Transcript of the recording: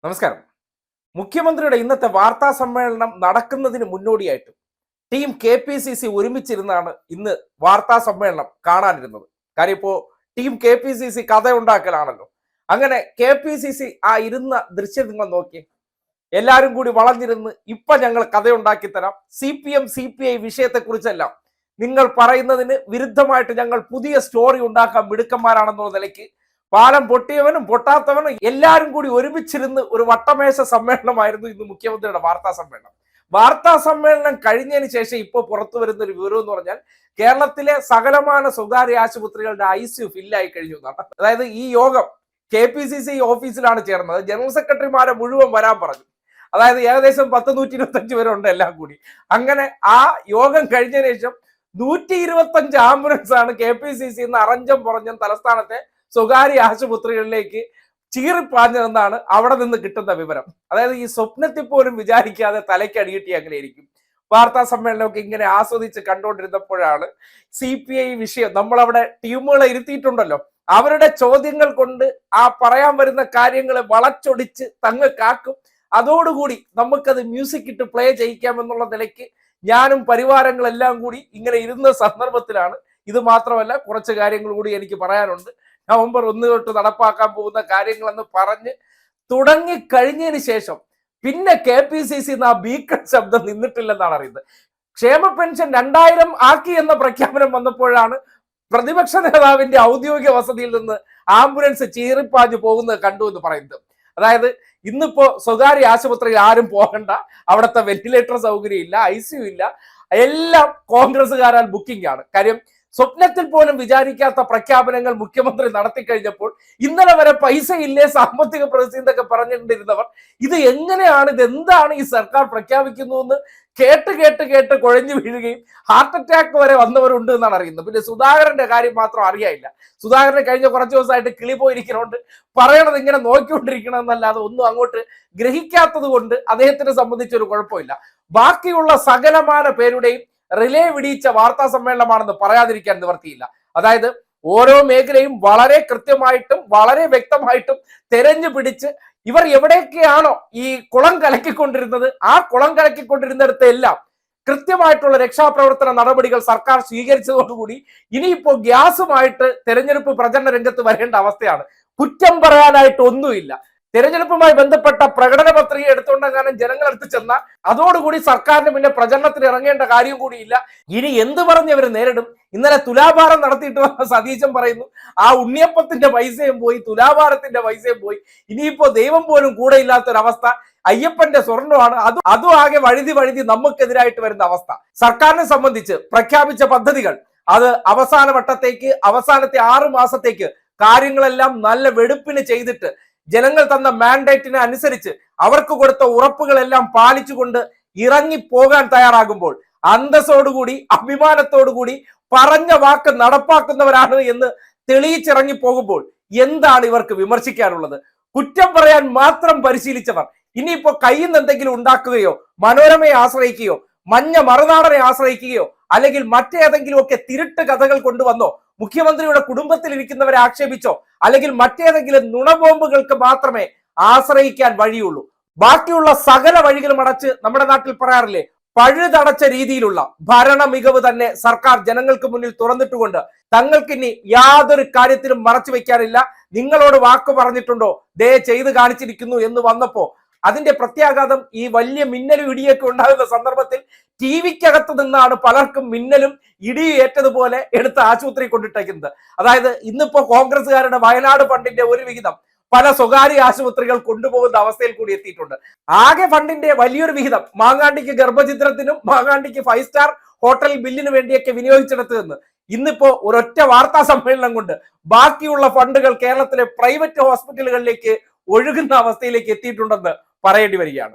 നമസ്കാരം. മുഖ്യമന്ത്രിയുടെ ഇന്നത്തെ വാർത്താ സമ്മേളനം നടക്കുന്നതിന് മുന്നോടിയായിട്ട് ടീം KPCC ഒരുമിച്ചിരുന്നാണ് ഇന്ന് വാർത്താ സമ്മേളനം കാണാനിരുന്നത്. കാര്യം ഇപ്പോൾ ടീം KPCC കഥ ഉണ്ടാക്കലാണല്ലോ. അങ്ങനെ KPCC ആ ഇരുന്ന ദൃശ്യം നിങ്ങൾ നോക്കി, എല്ലാവരും കൂടി വളഞ്ഞിരുന്ന് ഇപ്പൊ ഞങ്ങൾ കഥയുണ്ടാക്കി തരാം, CPM CPI വിഷയത്തെക്കുറിച്ചെല്ലാം നിങ്ങൾ പറയുന്നതിന് വിരുദ്ധമായിട്ട് ഞങ്ങൾ പുതിയ സ്റ്റോറി ഉണ്ടാക്കാൻ മിടുക്കന്മാരാണെന്നുള്ള നിലയ്ക്ക് പാലം പൊട്ടിയവനും പൊട്ടാത്തവനും എല്ലാവരും കൂടി ഒരുമിച്ചിരുന്ന് ഒരു വട്ടമേശ സമ്മേളനമായിരുന്നു ഇന്ന് മുഖ്യമന്ത്രിയുടെ വാർത്താ സമ്മേളനം. വാർത്താ സമ്മേളനം കഴിഞ്ഞതിന് ശേഷം ഇപ്പോൾ പുറത്തു വരുന്ന ഒരു വിവരം എന്ന് പറഞ്ഞാൽ കേരളത്തിലെ സകലമാന സ്വകാര്യ ആശുപത്രികളുടെ ICU ഫില്ലായി കഴിഞ്ഞു എന്നാണ്. അതായത് ഈ യോഗം KPCC ഓഫീസിലാണ് ചേർന്നത്. ജനറൽ സെക്രട്ടറിമാരെ മുഴുവൻ വരാൻ പറഞ്ഞു. അതായത് ഏകദേശം 125 പേരെ ഉണ്ട് എല്ലാം കൂടി. അങ്ങനെ ആ യോഗം കഴിഞ്ഞതിന് ശേഷം 125 ആംബുലൻസ് ആണ് KPCC അറഞ്ചം പുറഞ്ഞം തലസ്ഥാനത്തെ സ്വകാര്യ ആശുപത്രികളിലേക്ക് ചീറിപ്പാഞ്ഞതെന്നാണ് അവിടെ നിന്ന് കിട്ടുന്ന വിവരം. അതായത് ഈ സ്വപ്നത്തിൽ പോലും വിചാരിക്കാതെ തലയ്ക്ക് അടികിട്ടി അങ്ങനെ ഇരിക്കും. വാർത്താ സമ്മേളനമൊക്കെ ഇങ്ങനെ ആസ്വദിച്ച് കണ്ടുകൊണ്ടിരുന്നപ്പോഴാണ് CPI വിഷയം, നമ്മളവിടെ ടീമുകളെ ഇരുത്തിയിട്ടുണ്ടല്ലോ, അവരുടെ ചോദ്യങ്ങൾ കൊണ്ട് ആ പറയാൻ വരുന്ന കാര്യങ്ങളെ വളച്ചൊടിച്ച് തങ്ങൾക്കാക്കും. അതോടുകൂടി നമുക്കത് മ്യൂസിക് ഇട്ട് പ്ലേ ചെയ്യിക്കാമെന്നുള്ള നിലയ്ക്ക് ഞാനും പരിവാരങ്ങളെല്ലാം കൂടി ഇങ്ങനെ ഇരുന്ന സന്ദർഭത്തിലാണ്. ഇത് മാത്രമല്ല, കുറച്ച് കാര്യങ്ങൾ കൂടി എനിക്ക് പറയാനുണ്ട്. നവംബർ 1 തൊട്ട് നടപ്പാക്കാൻ പോകുന്ന കാര്യങ്ങളെന്ന് പറഞ്ഞ് തുടങ്ങിക്കഴിഞ്ഞതിന് ശേഷം പിന്നെ KPCC ആ ബീക്കൺ ശബ്ദം നിന്നിട്ടില്ലെന്നാണ് അറിയുന്നത്. ക്ഷേമ പെൻഷൻ 2000 ആക്കി എന്ന പ്രഖ്യാപനം വന്നപ്പോഴാണ് പ്രതിപക്ഷ നേതാവിന്റെ ഔദ്യോഗിക വസതിയിൽ നിന്ന് ആംബുലൻസ് ചീറിപ്പാഞ്ഞു പോകുന്നത് കണ്ടു എന്ന് പറയുന്നത്. അതായത് ഇന്നിപ്പോ സ്വകാര്യ ആശുപത്രിയിൽ ആരും പോകണ്ട, അവിടുത്തെ വെന്റിലേറ്റർ സൗകര്യം ഇല്ല, ICU ഇല്ല, എല്ലാം കോൺഗ്രസ്സുകാരാൽ ബുക്കിംഗ് ആണ്. കാര്യം സ്വപ്നത്തിൽ പോലും വിചാരിക്കാത്ത പ്രഖ്യാപനങ്ങൾ മുഖ്യമന്ത്രി നടത്തി കഴിഞ്ഞപ്പോൾ ഇന്നലെ വരെ പൈസ ഇല്ലേ, സാമ്പത്തിക പ്രതിസന്ധി എന്നൊക്കെ പറഞ്ഞിട്ടിരുന്നവർ ഇത് എങ്ങനെയാണ്, ഇതെന്താണ് ഈ സർക്കാർ പ്രഖ്യാപിക്കുന്നു എന്ന് കേട്ട് കേട്ട് കേട്ട് കുഴഞ്ഞു വീഴുകയും ഹാർട്ട് അറ്റാക്ക് വരെ വന്നവരുണ്ട് എന്നാണ് അറിയുന്നത്. പിന്നെ സുധാകരന്റെ കാര്യം മാത്രം അറിയാനില്ല. സുധാകരനെ കഴിഞ്ഞ കുറച്ച് ദിവസമായിട്ട് കിളി പോയിരിക്കണോണ്ട് പറയണത് ഇങ്ങനെ നോക്കിക്കൊണ്ടിരിക്കണം എന്നല്ലാതെ ഒന്നും അങ്ങോട്ട് ഗ്രഹിക്കാത്തത് കൊണ്ട് അദ്ദേഹത്തിനെ സംബന്ധിച്ചൊരു കുഴപ്പമില്ല. ബാക്കിയുള്ള സകലമാന പേരുടെയും റിലേ വിടിയിച്ച വാർത്താ സമ്മേളനമാണെന്ന് പറയാതിരിക്കാൻ നിവർത്തിയില്ല. അതായത് ഓരോ മേഖലയും വളരെ കൃത്യമായിട്ടും വളരെ വ്യക്തമായിട്ടും തെരഞ്ഞു പിടിച്ച് ഇവർ എവിടെയൊക്കെയാണോ ഈ കുളം കലക്കിക്കൊണ്ടിരുന്നത് ആ കുളം കലക്കിക്കൊണ്ടിരുന്നിടത്തെ എല്ലാം കൃത്യമായിട്ടുള്ള രക്ഷാപ്രവർത്തന നടപടികൾ സർക്കാർ സ്വീകരിച്ചതോടുകൂടി ഇനിയിപ്പോ ഗ്യാസുമായിട്ട് തെരഞ്ഞെടുപ്പ് പ്രചരണ രംഗത്ത് വരേണ്ട അവസ്ഥയാണ്. കുറ്റം പറയാനായിട്ട് ഒന്നുമില്ല. തെരഞ്ഞെടുപ്പുമായി ബന്ധപ്പെട്ട പ്രകടന പത്രിക എടുത്തുകൊണ്ടെങ്ങാനും ജനങ്ങളെടുത്ത് ചെന്നാൽ അതോടുകൂടി സർക്കാരിന് പിന്നെ പ്രചരണത്തിന് ഇറങ്ങേണ്ട കാര്യം കൂടിയില്ല. ഇനി എന്ത് പറഞ്ഞവർ നേരിടും? ഇന്നലെ തുലാഭാരം നടത്തിയിട്ട് വന്ന സതീശൻ പറയുന്നു ആ ഉണ്ണിയപ്പത്തിന്റെ പൈസയും പോയി, തുലാഭാരത്തിന്റെ പൈസയും പോയി, ഇനിയിപ്പോ ദൈവം പോലും കൂടെ ഇല്ലാത്തൊരവസ്ഥ, അയ്യപ്പന്റെ സ്വർണ്ണമാണ്, അതും ആകെ വഴുതി നമുക്കെതിരായിട്ട് വരുന്ന അവസ്ഥ. സർക്കാരിനെ സംബന്ധിച്ച് പ്രഖ്യാപിച്ച പദ്ധതികൾ അത് അവസാന വട്ടത്തേക്ക്, അവസാനത്തെ 6 മാസത്തേക്ക് കാര്യങ്ങളെല്ലാം നല്ല വെടുപ്പിന് ചെയ്തിട്ട് ജനങ്ങൾ തന്ന മാൻഡേറ്റിന് അനുസരിച്ച് അവർക്ക് കൊടുത്ത ഉറപ്പുകളെല്ലാം പാലിച്ചുകൊണ്ട് ഇറങ്ങി പോകാൻ തയ്യാറാകുമ്പോൾ അന്തസ്സോടുകൂടി അഭിമാനത്തോടുകൂടി പറഞ്ഞ വാക്ക് നടപ്പാക്കുന്നവരാണ് എന്ന് തെളിയിച്ചിറങ്ങി പോകുമ്പോൾ എന്താണ് ഇവർക്ക് വിമർശിക്കാനുള്ളത്? കുറ്റം പറയാൻ മാത്രം പരിശീലിച്ചവർ ഇനിയിപ്പോ കയ്യിൽ നിന്ന് എന്തെങ്കിലും ഉണ്ടാക്കുകയോ മനോരമയെ ആശ്രയിക്കുകയോ മഞ്ഞ മറുനാടനെ ആശ്രയിക്കുകയോ അല്ലെങ്കിൽ മറ്റേതെങ്കിലും ഒക്കെ തിരുട്ട് കഥകൾ കൊണ്ടുവന്നോ മുഖ്യമന്ത്രിയുടെ കുടുംബത്തിൽ ഇരിക്കുന്നവരെ ആക്ഷേപിച്ചോ അല്ലെങ്കിൽ മറ്റേതെങ്കിലും നുണബോംബുകൾക്ക് മാത്രമേ ആശ്രയിക്കാൻ വഴിയുള്ളൂ. ബാക്കിയുള്ള സകല വഴികളും അടച്ച് നമ്മുടെ നാട്ടിൽ പറയാറില്ലേ, പഴുതടച്ച രീതിയിലുള്ള ഭരണ മികവ് തന്നെ സർക്കാർ ജനങ്ങൾക്ക് മുന്നിൽ തുറന്നിട്ടുകൊണ്ട് തങ്ങൾക്കിനി യാതൊരു കാര്യത്തിലും മറച്ചു വെക്കാനില്ല, നിങ്ങളോട് വാക്ക് പറഞ്ഞിട്ടുണ്ടോ ദേ ചെയ്ത് കാണിച്ചിരിക്കുന്നു എന്ന് വന്നപ്പോ അതിന്റെ പ്രത്യാഘാതം ഈ വലിയ മിന്നലും ഇടിയൊക്കെ ഉണ്ടാകുന്ന സന്ദർഭത്തിൽ TV-ക്കകത്ത് നിന്നാണ് പലർക്കും മിന്നലും ഇടിയും ഏറ്റതുപോലെ എടുത്ത് ആശുപത്രി കൊണ്ടിട്ടേക്കുന്നത്. അതായത് ഇന്നിപ്പോ കോൺഗ്രസ്സുകാരുടെ വയനാട് ഫണ്ടിന്റെ ഒരു വിഹിതം പല സ്വകാര്യ ആശുപത്രികൾ കൊണ്ടുപോകുന്ന അവസ്ഥയിൽ കൂടി എത്തിയിട്ടുണ്ട്. ആകെ ഫണ്ടിന്റെ വലിയൊരു വിഹിതം മാങ്ങാണ്ടിക്ക് ഗർഭചിത്രത്തിനും മാങ്ങാണ്ടിക്ക് 5 സ്റ്റാർ ഹോട്ടൽ ബില്ലിന് വേണ്ടിയൊക്കെ വിനിയോഗിച്ചെടുത്ത് നിന്ന് ഇന്നിപ്പോ ഒരൊറ്റ വാർത്താ സമ്മേളനം കൊണ്ട് ബാക്കിയുള്ള ഫണ്ടുകൾ കേരളത്തിലെ പ്രൈവറ്റ് ഹോസ്പിറ്റലുകളിലേക്ക് ഒഴുകുന്ന അവസ്ഥയിലേക്ക് എത്തിയിട്ടുണ്ടെന്ന് പറയേണ്ടി വരികയാണ്.